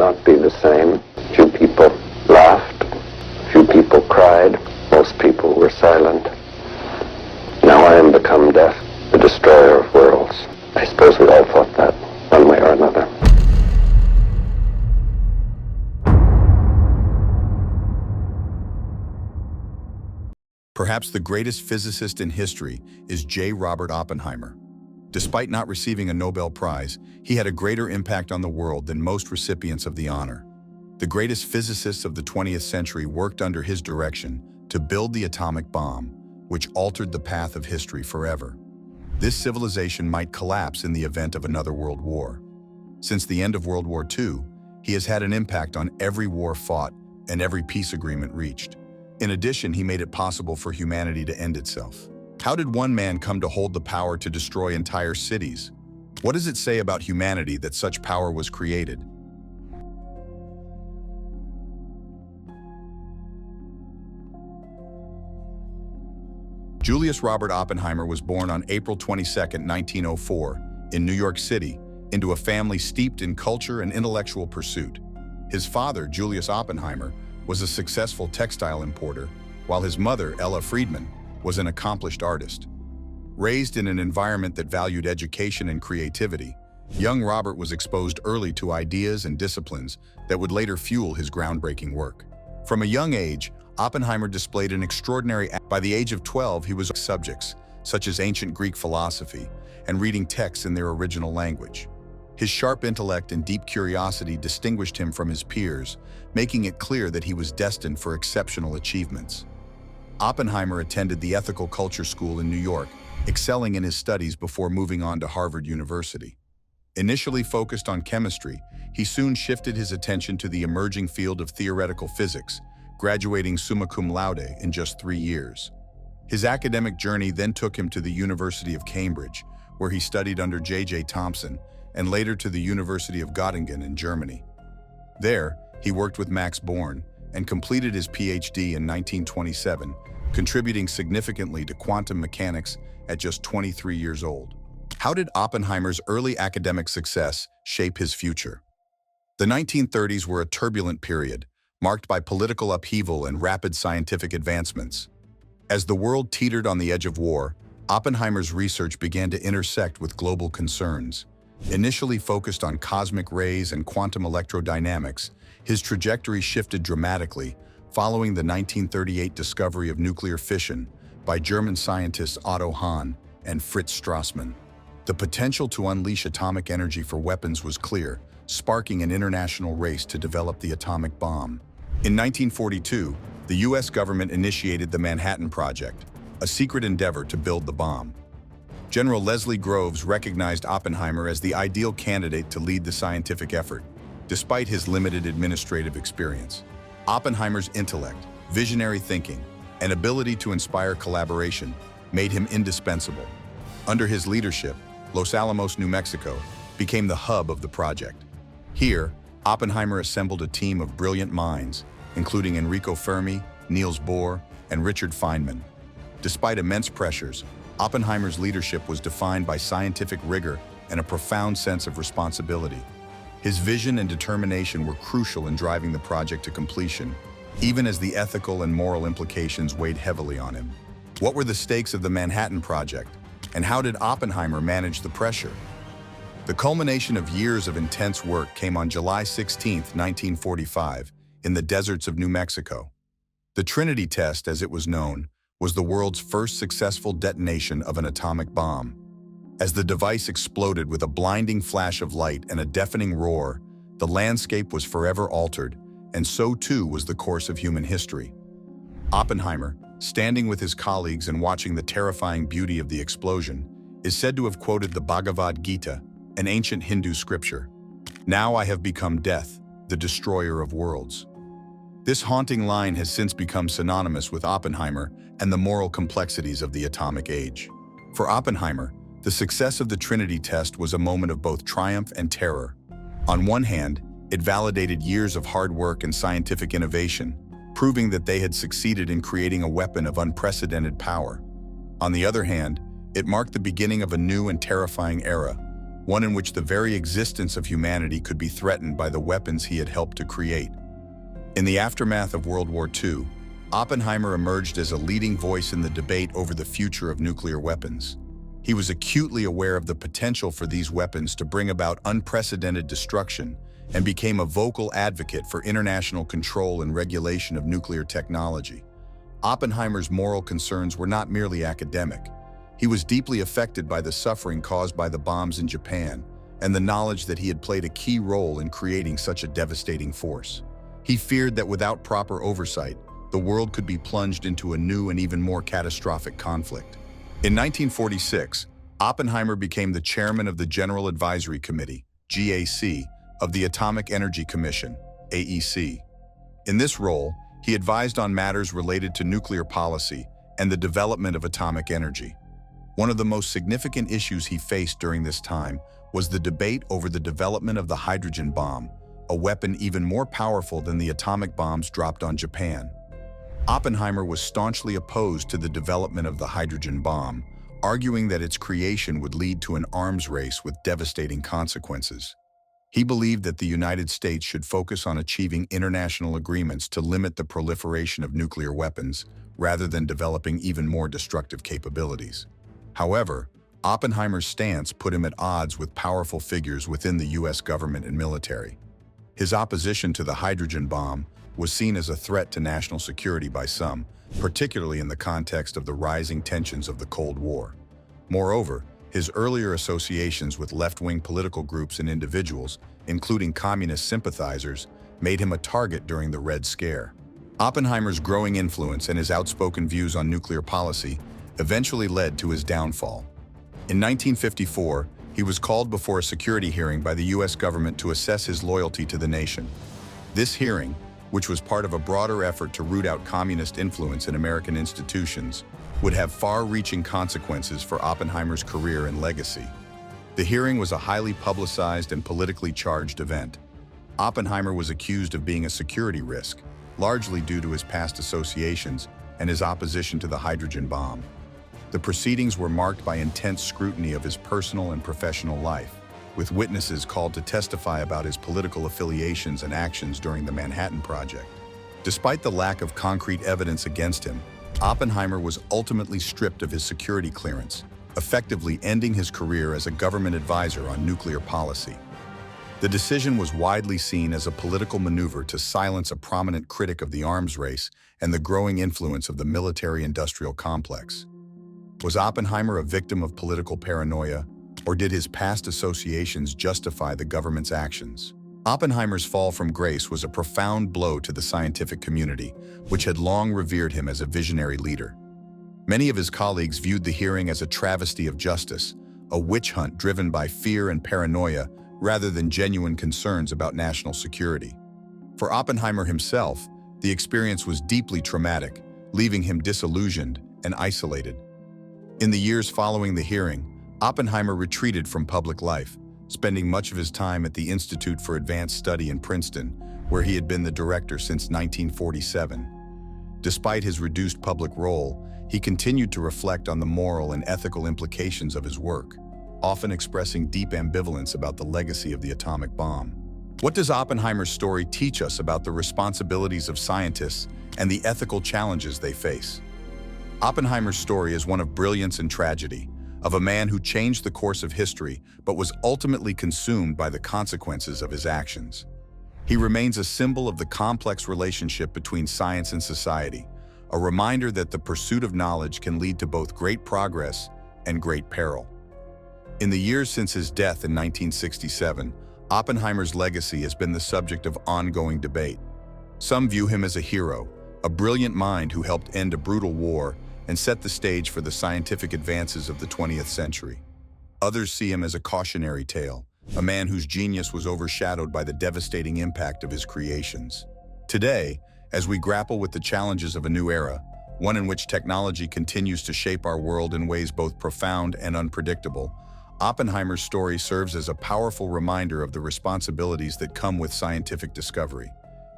not be the same. Few people laughed, few people cried, most people were silent. Now I am become death, the destroyer of worlds. I suppose we all thought that, one way or another. Perhaps the greatest physicist in history is J. Robert Oppenheimer. Despite not receiving a Nobel Prize, he had a greater impact on the world than most recipients of the honor. The greatest physicists of the 20th century worked under his direction to build the atomic bomb, which altered the path of history forever. This civilization might collapse in the event of another world war. Since the end of World War II, he has had an impact on every war fought and every peace agreement reached. In addition, he made it possible for humanity to end itself. How did one man come to hold the power to destroy entire cities? What does it say about humanity that such power was created? Julius Robert Oppenheimer was born on April 22, 1904, in New York City, into a family steeped in culture and intellectual pursuit. His father, Julius Oppenheimer, was a successful textile importer, while his mother, Ella Friedman, was an accomplished artist. Raised in an environment that valued education and creativity, young Robert was exposed early to ideas and disciplines that would later fuel his groundbreaking work. From a young age, Oppenheimer displayed an extraordinary. By the age of 12, he was subjects, such as ancient Greek philosophy, and reading texts in their original language. His sharp intellect and deep curiosity distinguished him from his peers, making it clear that he was destined for exceptional achievements. Oppenheimer attended the Ethical Culture School in New York, excelling in his studies before moving on to Harvard University. Initially focused on chemistry, he soon shifted his attention to the emerging field of theoretical physics, graduating summa cum laude in just 3 years. His academic journey then took him to the University of Cambridge, where he studied under J.J. Thomson, and later to the University of Göttingen in Germany. There, he worked with Max Born and completed his PhD in 1927, contributing significantly to quantum mechanics at just 23 years old. How did Oppenheimer's early academic success shape his future? The 1930s were a turbulent period, marked by political upheaval and rapid scientific advancements. As the world teetered on the edge of war, Oppenheimer's research began to intersect with global concerns. Initially focused on cosmic rays and quantum electrodynamics, his trajectory shifted dramatically following the 1938 discovery of nuclear fission by German scientists Otto Hahn and Fritz Strassmann. The potential to unleash atomic energy for weapons was clear, sparking an international race to develop the atomic bomb. In 1942, the U.S. government initiated the Manhattan Project, a secret endeavor to build the bomb. General Leslie Groves recognized Oppenheimer as the ideal candidate to lead the scientific effort, despite his limited administrative experience. Oppenheimer's intellect, visionary thinking, and ability to inspire collaboration made him indispensable. Under his leadership, Los Alamos, New Mexico, became the hub of the project. Here, Oppenheimer assembled a team of brilliant minds, including Enrico Fermi, Niels Bohr, and Richard Feynman. Despite immense pressures, Oppenheimer's leadership was defined by scientific rigor and a profound sense of responsibility. His vision and determination were crucial in driving the project to completion, even as the ethical and moral implications weighed heavily on him. What were the stakes of the Manhattan Project, and how did Oppenheimer manage the pressure? The culmination of years of intense work came on July 16, 1945, in the deserts of New Mexico. The Trinity test, as it was known, was the world's first successful detonation of an atomic bomb. As the device exploded with a blinding flash of light and a deafening roar, the landscape was forever altered, and so too was the course of human history. Oppenheimer, standing with his colleagues and watching the terrifying beauty of the explosion, is said to have quoted the Bhagavad Gita, an ancient Hindu scripture. "Now I have become death, the destroyer of worlds." This haunting line has since become synonymous with Oppenheimer and the moral complexities of the atomic age. For Oppenheimer, the success of the Trinity test was a moment of both triumph and terror. On one hand, it validated years of hard work and scientific innovation, proving that they had succeeded in creating a weapon of unprecedented power. On the other hand, it marked the beginning of a new and terrifying era, one in which the very existence of humanity could be threatened by the weapons he had helped to create. In the aftermath of World War II, Oppenheimer emerged as a leading voice in the debate over the future of nuclear weapons. He was acutely aware of the potential for these weapons to bring about unprecedented destruction and became a vocal advocate for international control and regulation of nuclear technology. Oppenheimer's moral concerns were not merely academic. He was deeply affected by the suffering caused by the bombs in Japan and the knowledge that he had played a key role in creating such a devastating force. He feared that without proper oversight, the world could be plunged into a new and even more catastrophic conflict. In 1946, Oppenheimer became the chairman of the General Advisory Committee, GAC, of the Atomic Energy Commission, AEC. In this role, he advised on matters related to nuclear policy and the development of atomic energy. One of the most significant issues he faced during this time was the debate over the development of the hydrogen bomb, a weapon even more powerful than the atomic bombs dropped on Japan. Oppenheimer was staunchly opposed to the development of the hydrogen bomb, arguing that its creation would lead to an arms race with devastating consequences. He believed that the United States should focus on achieving international agreements to limit the proliferation of nuclear weapons, rather than developing even more destructive capabilities. However, Oppenheimer's stance put him at odds with powerful figures within the U.S. government and military. His opposition to the hydrogen bomb was seen as a threat to national security by some, particularly in the context of the rising tensions of the Cold War. Moreover, his earlier associations with left-wing political groups and individuals, including communist sympathizers, made him a target during the Red Scare. Oppenheimer's growing influence and his outspoken views on nuclear policy eventually led to his downfall. In 1954, he was called before a security hearing by the U.S. government to assess his loyalty to the nation. This hearing, which was part of a broader effort to root out communist influence in American institutions, would have far-reaching consequences for Oppenheimer's career and legacy. The hearing was a highly publicized and politically charged event. Oppenheimer was accused of being a security risk, largely due to his past associations and his opposition to the hydrogen bomb. The proceedings were marked by intense scrutiny of his personal and professional life, with witnesses called to testify about his political affiliations and actions during the Manhattan Project. Despite the lack of concrete evidence against him, Oppenheimer was ultimately stripped of his security clearance, effectively ending his career as a government advisor on nuclear policy. The decision was widely seen as a political maneuver to silence a prominent critic of the arms race and the growing influence of the military-industrial complex. Was Oppenheimer a victim of political paranoia, or did his past associations justify the government's actions? Oppenheimer's fall from grace was a profound blow to the scientific community, which had long revered him as a visionary leader. Many of his colleagues viewed the hearing as a travesty of justice, a witch hunt driven by fear and paranoia rather than genuine concerns about national security. For Oppenheimer himself, the experience was deeply traumatic, leaving him disillusioned and isolated. In the years following the hearing, Oppenheimer retreated from public life, spending much of his time at the Institute for Advanced Study in Princeton, where he had been the director since 1947. Despite his reduced public role, he continued to reflect on the moral and ethical implications of his work, often expressing deep ambivalence about the legacy of the atomic bomb. What does Oppenheimer's story teach us about the responsibilities of scientists and the ethical challenges they face? Oppenheimer's story is one of brilliance and tragedy, of a man who changed the course of history but was ultimately consumed by the consequences of his actions. He remains a symbol of the complex relationship between science and society, a reminder that the pursuit of knowledge can lead to both great progress and great peril. In the years since his death in 1967, Oppenheimer's legacy has been the subject of ongoing debate. Some view him as a hero, a brilliant mind who helped end a brutal war and set the stage for the scientific advances of the 20th century. Others see him as a cautionary tale, a man whose genius was overshadowed by the devastating impact of his creations. Today, as we grapple with the challenges of a new era, one in which technology continues to shape our world in ways both profound and unpredictable, Oppenheimer's story serves as a powerful reminder of the responsibilities that come with scientific discovery.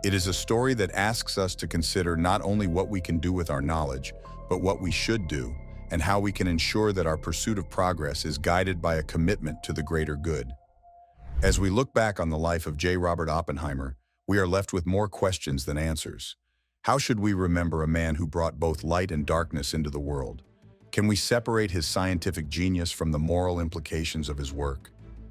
It is a story that asks us to consider not only what we can do with our knowledge, but what we should do, and how we can ensure that our pursuit of progress is guided by a commitment to the greater good. As we look back on the life of J. Robert Oppenheimer, we are left with more questions than answers. How should we remember a man who brought both light and darkness into the world? Can we separate his scientific genius from the moral implications of his work?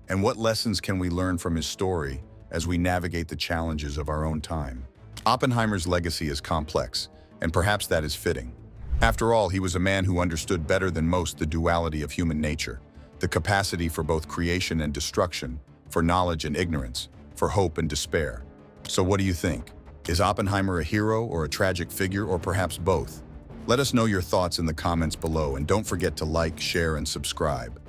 And what lessons can we learn from his story as we navigate the challenges of our own time? Oppenheimer's legacy is complex, and perhaps that is fitting. After all, he was a man who understood better than most the duality of human nature, the capacity for both creation and destruction, for knowledge and ignorance, for hope and despair. So what do you think? Is Oppenheimer a hero or a tragic figure, or perhaps both? Let us know your thoughts in the comments below, and don't forget to like, share, and subscribe.